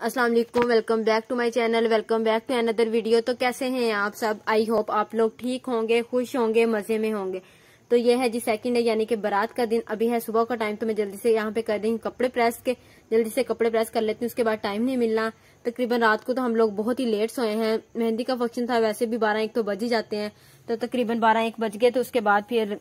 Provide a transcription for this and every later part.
अस्सलाम वालेकुम, welcome back to my channel, welcome back to another video. तो कैसे हैं आप सब? आई होप आप लोग ठीक होंगे, खुश होंगे, मजे में होंगे। तो ये है जी सेकंड डे यानी कि बारात का दिन। अभी है सुबह का टाइम, तो मैं जल्दी से यहाँ पे कर रही हूँ कपड़े प्रेस के। जल्दी से कपड़े प्रेस कर लेती हूँ, उसके बाद टाइम नहीं मिलना। तकरीबन रात को तो हम लोग बहुत ही लेट सोए हैं। मेहंदी का फंक्शन था, वैसे भी 12-1 तो बज ही जाते हैं। तो तकरीबन 12-1 बज गए। तो उसके बाद फिर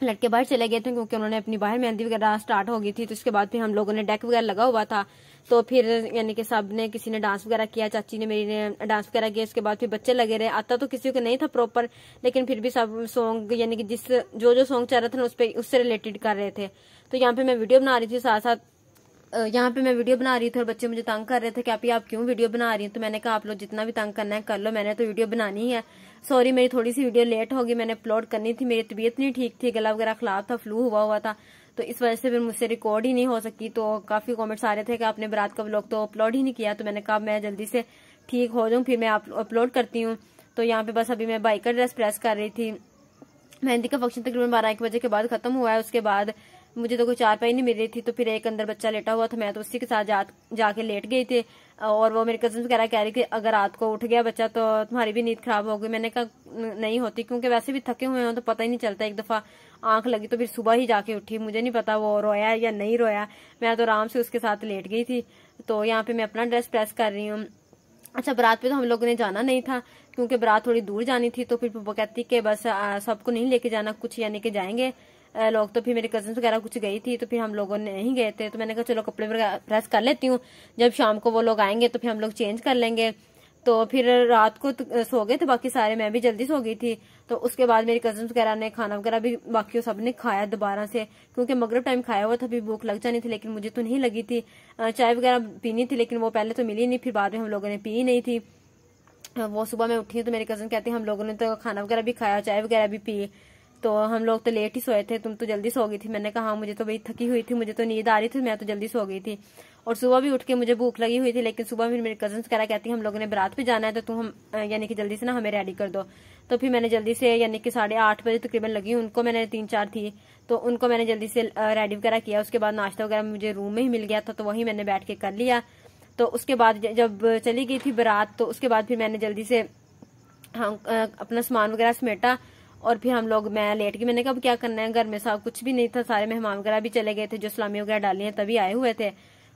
लड़के बाहर चले गए थे क्योंकि उन्होंने अपनी बाहर मेहंदी वगैरह स्टार्ट हो गई थी। तो उसके बाद फिर हम लोगों ने डेक वगैरह लगा हुआ था, तो फिर यानी कि सब ने, किसी ने डांस वगैरह किया, चाची ने मेरी ने डांस वगैरह किया। उसके बाद फिर बच्चे लगे रहे। आता तो किसी को नहीं था प्रॉपर, लेकिन फिर भी सब सॉन्ग यानी कि जो सॉन्ग चल रहा था ना उससे रिलेटेड कर रहे थे। तो यहाँ पे मैं वीडियो बना रही थी, साथ साथ यहाँ पे मैं वीडियो बना रही थी और बच्चे मुझे तंग कर रहे थे कि आप क्यों वीडियो बना रही हैं। तो मैंने कहा आप लोग जितना भी तंग करना है कर लो, मैंने तो वीडियो बनानी ही है। सॉरी, मेरी थोड़ी सी वीडियो लेट होगी, मैंने अपलोड करनी थी। मेरी तबीयत नहीं ठीक थी, गला वगैरह खराब था, फ्लू हुआ था, तो इस वजह से फिर मुझसे रिकॉर्ड ही नहीं हो सकी। तो काफी कमेंट्स आ रहे थे कि आपने बारात का व्लॉग तो अपलोड ही नहीं किया। तो मैंने कहा मैं जल्दी से ठीक हो जाऊं फिर मैं अपलोड करती हूँ। तो यहाँ पे बस अभी मैं बाइक का ड्रेस प्रेस कर रही थी। मेहंदी का फंक्शन तकरीबन 12-1 बजे के बाद खत्म हुआ है। उसके बाद मुझे तो कोई चारपाई नहीं मिल रही थी, तो फिर एक अंदर बच्चा लेटा हुआ था, मैं तो उसी के साथ जाके लेट गई थी। और वो मेरे कजन वगैरह कह रही थी अगर रात को उठ गया बच्चा तो तुम्हारी भी नींद खराब हो गई। मैंने कहा नहीं होती, क्योंकि वैसे भी थके हुए हो तो पता ही नहीं चलता। एक दफा आंख लगी तो फिर सुबह ही जाके उठी, मुझे नहीं पता वो रोया या नहीं रोया। मैं तो आराम से उसके साथ लेट गई थी। तो यहाँ पे मैं अपना ड्रेस प्रेस कर रही हूँ। अच्छा, बारात पे तो हम लोगों ने जाना नहीं था क्योंकि बारात थोड़ी दूर जानी थी। तो फिर वो कहती कि बस सबको नहीं लेके जाना, कुछ यानी कि जाएंगे लोग। तो फिर मेरे कजन वगैरह कुछ गई थी, तो फिर हम लोगों ने नहीं गए थे। तो मैंने कहा चलो कपड़े वगैरह प्रेस कर लेती हूँ, जब शाम को वो लोग आएंगे तो फिर हम लोग चेंज कर लेंगे। तो फिर रात को सो गए थे बाकी सारे, मैं भी जल्दी सो गई थी। तो उसके बाद मेरी कजन वगैरह ने खाना वगैरह भी बाकी सब ने खाया दोबारा से, क्योंकि मगरिब टाइम खाया हुआ था, फिर भूख लग जानी थी, लेकिन मुझे तो नहीं लगी थी। चाय वगैरह पीनी थी, लेकिन वो पहले तो मिली नहीं, फिर बाद में हम लोगों ने पी नहीं थी। वो सुबह में उठी तो मेरी कजन कहती हम लोगों ने तो खाना वगैरह भी खाया, चाय वगैरह भी पी, तो हम लोग तो लेट ही सोए थे, तुम तो जल्दी सो गई थी। मैंने कहा हाँ, मुझे तो भाई थकी हुई थी, मुझे तो नींद आ रही थी, मैं तो जल्दी सो गई थी। और सुबह भी उठ के मुझे भूख लगी हुई थी, लेकिन सुबह फिर मेरी कजन कह कहती हम लोगों ने बारात पे जाना है, तो तुम यानी कि जल्दी से ना हमें रेडी कर दो। तो फिर मैंने जल्दी से यानी कि 8:30 बजे तकरीबन लगी, उनको मैंने 3-4 थी, तो उनको मैंने जल्दी से रेडी वगैरह किया। उसके बाद नाश्ता वगैरह मुझे रूम में ही मिल गया था, तो वही मैंने बैठ के कर लिया। तो उसके बाद जब चली गई थी बारात, तो उसके बाद फिर मैंने जल्दी से अपना सामान वगैरह समेटा और फिर मैं लेट गई। मैंने कहा अब क्या करना है, घर में सब कुछ भी नहीं था, सारे मेहमान वगैरह भी चले गए थे जो सलामी वगैरह डाली है तभी आए हुए थे।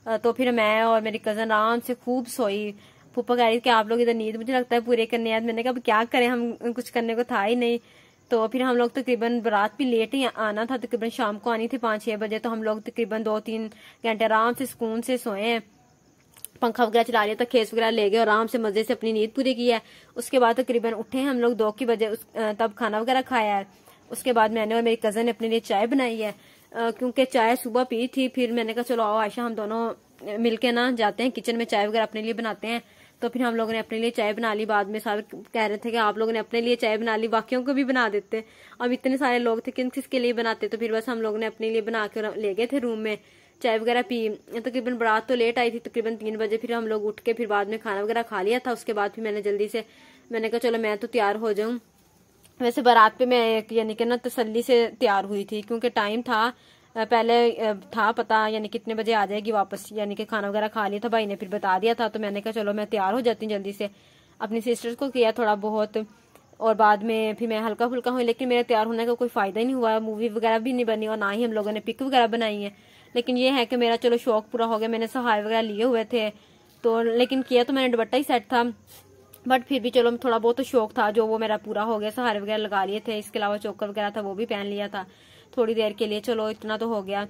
तो फिर मैं और मेरी कजन आराम से खूब सोई। फूफा कह रही थी कि आप लोग इधर नींद मुझे लगता है पूरे करने हैं। मैंने कहा अब क्या करें, हम कुछ करने को था ही नहीं। तो फिर हम लोग तकरीबन बारात भी लेट ही आना था, तकरीबन शाम को आनी थी 5-6 बजे। तो हम लोग तकरीबन 2-3 घंटे आराम से सुकून से सोए हैं, पंखा वगैरह चला लिया था, खेस वगैरह ले गए और आराम से मजे से अपनी नींद पूरी की है। उसके बाद तकरीबन उठे हैं हम लोग 2 बजे, तब खाना वगैरह खाया है। उसके बाद मैंने और मेरी कजन ने अपने लिए चाय बनाई है, क्योंकि चाय सुबह पी थी। फिर मैंने कहा चलो आओ आयशा, हम दोनों मिलके ना जाते हैं किचन में, चाय वगैरह अपने लिए बनाते हैं। तो फिर हम लोगों ने अपने लिए चाय बना ली। बाद में सारे कह रहे थे कि आप लोगों ने अपने लिए चाय बना ली, बाकियों को भी बना देते। अब इतने सारे लोग थे, किसके लिए बनाते। तो फिर बस हम लोगों ने अपने लिए बना के ले गए थे रूम में, चाय वगैरह पी। तकरीबन बारात तो लेट आई थी, तकरीबन 3 बजे। फिर हम लोग उठ के फिर बाद में खाना वगैरह खा लिया था। उसके बाद फिर मैंने कहा चलो मैं तो तैयार हो जाऊं। वैसे बारात पे मैं यानी कि ना तसल्ली से तैयार हुई थी, क्योंकि टाइम था पहले था पता यानी कितने बजे आ जाएगी वापस, यानी कि खाना वगैरह खा लिया था, भाई ने फिर बता दिया था। तो मैंने कहा चलो मैं तैयार हो जाती हूँ जल्दी से। अपनी सिस्टर्स को किया थोड़ा बहुत और बाद में फिर मैं हल्का फुल्का हुई, लेकिन मेरे तैयार होने का कोई फायदा ही नहीं हुआ। मूवी वगैरह भी नहीं बनी और ना ही हम लोगों ने पिक वगैरह बनाई है। लेकिन ये है कि मेरा चलो शौक पूरा हो गया। मैंने सहारे वगैरह लिए हुए थे, तो लेकिन किया तो मैंने दुपट्टा ही सेट था, बट फिर भी चलो थोड़ा बहुत तो शौक था जो वो मेरा पूरा हो गया। सहारे वगैरह लगा लिए थे, इसके अलावा चोकर वगैरह था वो भी पहन लिया था थोड़ी देर के लिए, चलो इतना तो हो गया।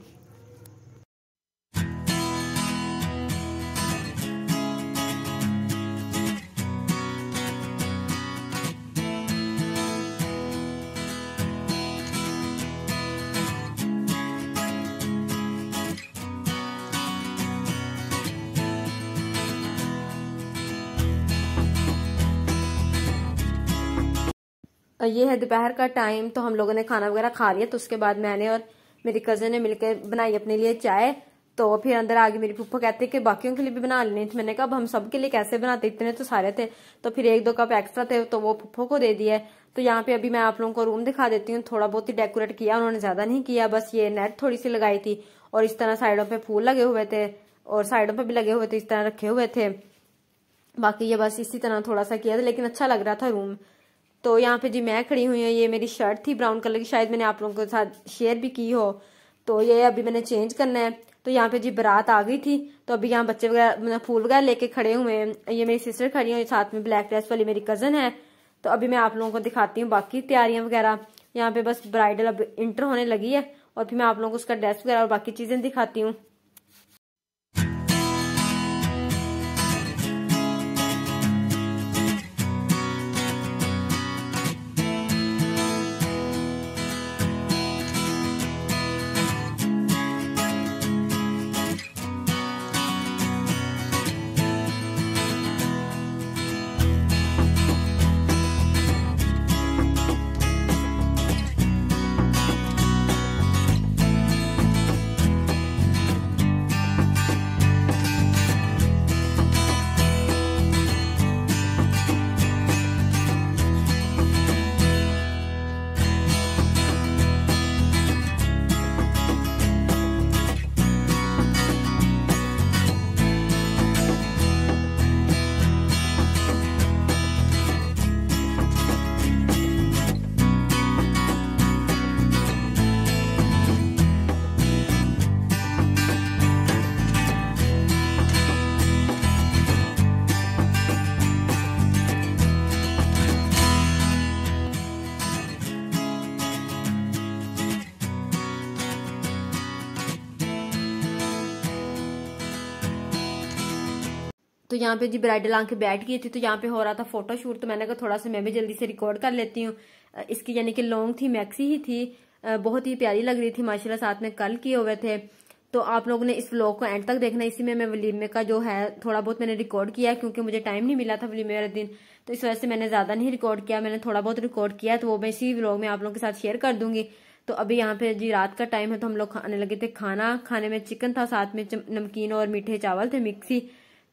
ये है दोपहर का टाइम, तो हम लोगों ने खाना वगैरह खा लिया। तो उसके बाद मैंने और मेरी कजन ने मिलकर बनाई अपने लिए चाय। तो फिर अंदर आगे मेरी फूफा कहते कि बाकियों के लिए भी बना लेनी थी। मैंने कहा अब हम सब के लिए कैसे बनाते, इतने तो सारे थे। तो फिर 1-2 कप एक्स्ट्रा थे, तो वो फूफा को दे दिया। तो यहाँ पे अभी मैं आप लोगों को रूम दिखा देती हूँ। थोड़ा बहुत ही डेकोरेट किया, उन्होंने ज्यादा नहीं किया, बस ये नेट थोड़ी सी लगाई थी और इस तरह साइडों पे फूल लगे हुए थे। और साइडों पर भी लगे हुए थे, इस तरह रखे हुए थे। बाकी ये बस इसी तरह थोड़ा सा किया था, लेकिन अच्छा लग रहा था रूम। तो यहाँ पे जी मैं खड़ी हुई हूँ, ये मेरी शर्ट थी ब्राउन कलर की, शायद मैंने आप लोगों के साथ शेयर भी की हो। तो ये अभी मैंने चेंज करना है। तो यहाँ पे जी बारात आ गई थी, तो अभी यहाँ बच्चे वगैरह फूल वगैरह लेके खड़े हुए हैं। ये मेरी सिस्टर खड़ी है, साथ में ब्लैक ड्रेस वाली मेरी कजन है। तो अभी मैं आप लोगों को दिखाती हूँ बाकी तैयारियां वगैरह। यहाँ पे बस ब्राइडल अब इंटर होने लगी है, और फिर मैं आप लोगों को उसका ड्रेस वगैरह और बाकी चीजें दिखाती हूँ। तो यहाँ पे जी ब्राइडल आके बैठ गई थी, तो यहाँ पे हो रहा था फोटोशूट। तो मैंने कहा थोड़ा सा मैं भी जल्दी से रिकॉर्ड कर लेती हूँ। इसकी यानी कि लॉन्ग थी, मैक्सी ही थी, बहुत ही प्यारी लग रही थी माशाल्लाह, साथ में कल किए हुए थे। तो आप लोगों ने इस व्लॉग को एंड तक देखना। इसी में मैं वलीमे का जो है थोड़ा बहुत मैंने रिकॉर्ड किया, क्योंकि मुझे टाइम नहीं मिला था वलीमे वाले दिन, तो इस वजह से मैंने ज्यादा नहीं रिकॉर्ड किया। मैंने थोड़ा बहुत रिकॉर्ड किया, तो वो मैं इसी व्लॉग में आप लोगों के साथ शेयर कर दूंगी। तो अभी यहाँ पे जी रात का टाइम है, तो हम लोग खाने लगे थे खाना। खाने में चिकन था, साथ में नमकीन और मीठे चावल थे मिक्सी।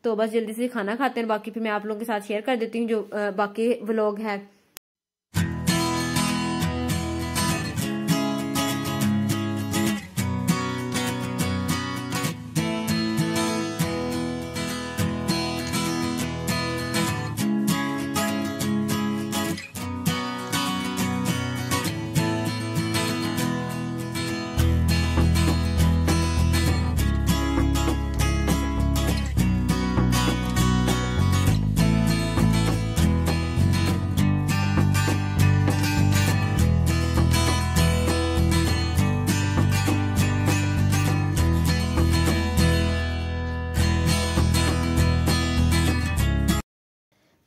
तो बस जल्दी से खाना खाते हैं, बाकी फिर मैं आप लोगों के साथ शेयर कर देती हूँ जो बाकी व्लॉग है।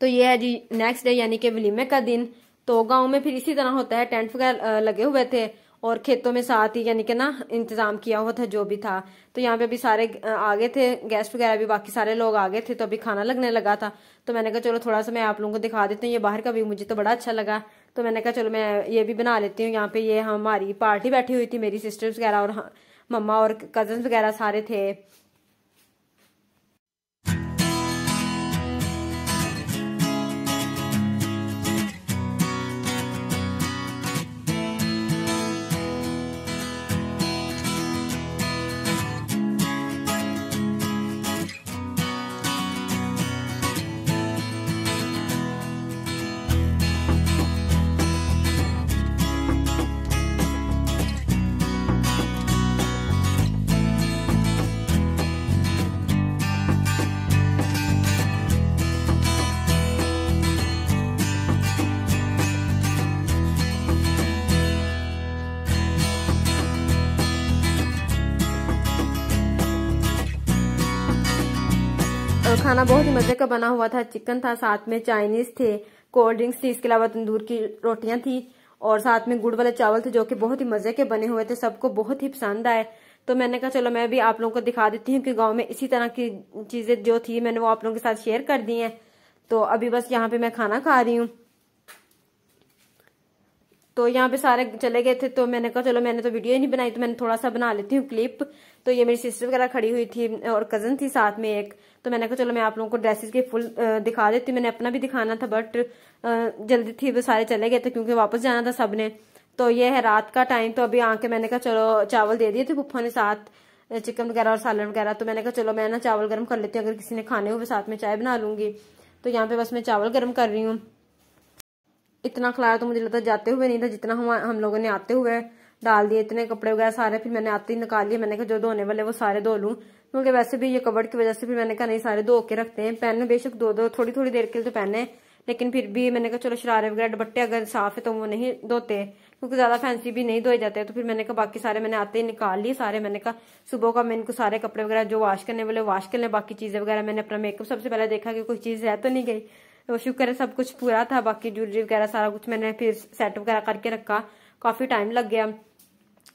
तो ये है जी नेक्स्ट डे यानी कि वलीमे का दिन। तो गांव में फिर इसी तरह होता है, टेंट वगैरह लगे हुए थे और खेतों में साथ ही यानी कि ना इंतजाम किया हुआ था जो भी था। तो यहाँ पे अभी सारे आगे थे गेस्ट वगैरह भी, बाकी सारे लोग आगे थे, तो अभी खाना लगने लगा था। तो मैंने कहा चलो थोड़ा सा मैं आप लोगों को दिखा देती हूँ। ये बाहर का व्यू मुझे तो बड़ा अच्छा लगा, तो मैंने कहा चलो मैं ये भी बना लेती हूँ। यहाँ पे ये हमारी पार्टी बैठी हुई थी, मेरी सिस्टर्स वगैरह और मम्मा और कजन वगैरह सारे थे। खाना बहुत ही मजे का बना हुआ था। चिकन था, साथ में चाइनीज थे, कोल्ड ड्रिंक्स थी, इसके अलावा तंदूर की रोटियां थी और साथ में गुड़ वाले चावल थे जो कि बहुत ही मजे के बने हुए थे। सबको बहुत ही पसंद आए। तो मैंने कहा चलो मैं भी आप लोगों को दिखा देती हूँ कि गांव में इसी तरह की चीजें जो थी मैंने वो आप लोगों के साथ शेयर कर दी है। तो अभी बस यहाँ पे मैं खाना खा रही हूँ। तो यहाँ पे सारे चले गए थे, तो मैंने कहा चलो मैंने तो वीडियो ही नहीं बनाई, तो मैंने थोड़ा सा बना लेती हूँ क्लिप। तो ये मेरी सिस्टर वगैरह खड़ी हुई थी और कजन थी साथ में एक। तो मैंने कहा चलो मैं आप लोगों को ड्रेसेस के फुल दिखा देती हूँ। मैंने अपना भी दिखाना था बट जल्दी थी, वो सारे चले गए थे क्योंकि वापस जाना था सबने। तो ये है रात का टाइम। तो अभी आके मैंने कहा चलो चावल दे दिए थे पुप्पा ने साथ चिकन वगैरह और सालन वगैरह। तो मैंने कहा चलो मैं ना चावल गर्म कर लेती हूँ, अगर किसी ने खाने हुए साथ में चाय बना लूंगी। तो यहाँ पे बस मैं चावल गर्म कर रही हूँ। इतना खलाया तो मुझे लगता जाते हुए नहीं था जितना हम लोगों ने आते हुए डाल दिए। इतने कपड़े वगैरह सारे फिर मैंने आते ही निकाल लिए। मैंने कहा जो धोने वाले वो सारे धो लूं, क्योंकि वैसे भी ये कबर्ड की वजह से फिर मैंने कहा नहीं सारे धो के रखते हैं। पहने बेशक दो थोड़ी थोड़ी देर के लिए तो पहने, लेकिन फिर भी मैंने कहा चलो शरारे वगैरह दुपट्टे अगर साफ है तो वो नहीं धोते, क्योंकि ज्यादा फैंसी भी नहीं धोए जाते। तो फिर मैंने कहा बाकी सारे मैंने आते ही निकाल लिए सारे। मैंने कहा सुबह का मैं इनको सारे कपड़े वगैरह जो वॉश करने वाले वॉश कर लें, बाकी चीजें वगैरह मैंने अपना मेकअप सबसे पहले देखा कि कोई चीज रह तो नहीं गई, तो शुक्र है सब कुछ पूरा था। बाकी ज्वेलरी वगैरह सारा कुछ मैंने फिर सेट वगैरह करके रखा, काफी टाइम लग गया।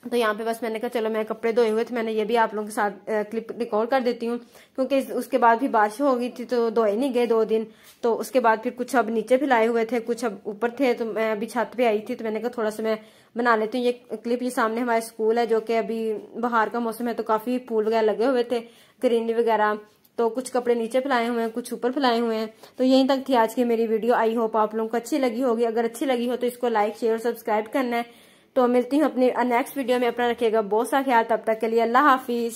तो यहाँ पे बस मैंने कहा चलो मैं कपड़े धोए हुए थे, मैंने ये भी आप लोगों के साथ क्लिप रिकॉर्ड कर देती हूँ, क्योंकि उसके बाद भी बारिश हो गई थी तो धोए नहीं गए 2 दिन। तो उसके बाद फिर कुछ अब नीचे फैलाए हुए थे, कुछ अब ऊपर थे। तो मैं अभी छत पे आई थी तो मैंने कहा थोड़ा सा मैं बना लेती हूँ ये क्लिप। ये सामने हमारे स्कूल है, जो कि अभी बाहर का मौसम है तो काफी फूल वगैरह लगे हुए थे, ग्रीनरी वगैरह। तो कुछ कपड़े नीचे फैलाए हुए हैं, कुछ ऊपर फैलाए हुए हैं। तो यहीं तक थी आज की मेरी वीडियो। आई होप आप लोगों को अच्छी लगी होगी। अगर अच्छी लगी हो तो इसको लाइक शेयर और सब्सक्राइब करना है। तो मिलती हूँ अपनी नेक्स्ट वीडियो में। अपना रखिएगा बहुत सा ख्याल, तब तक के लिए अल्लाह हाफिज।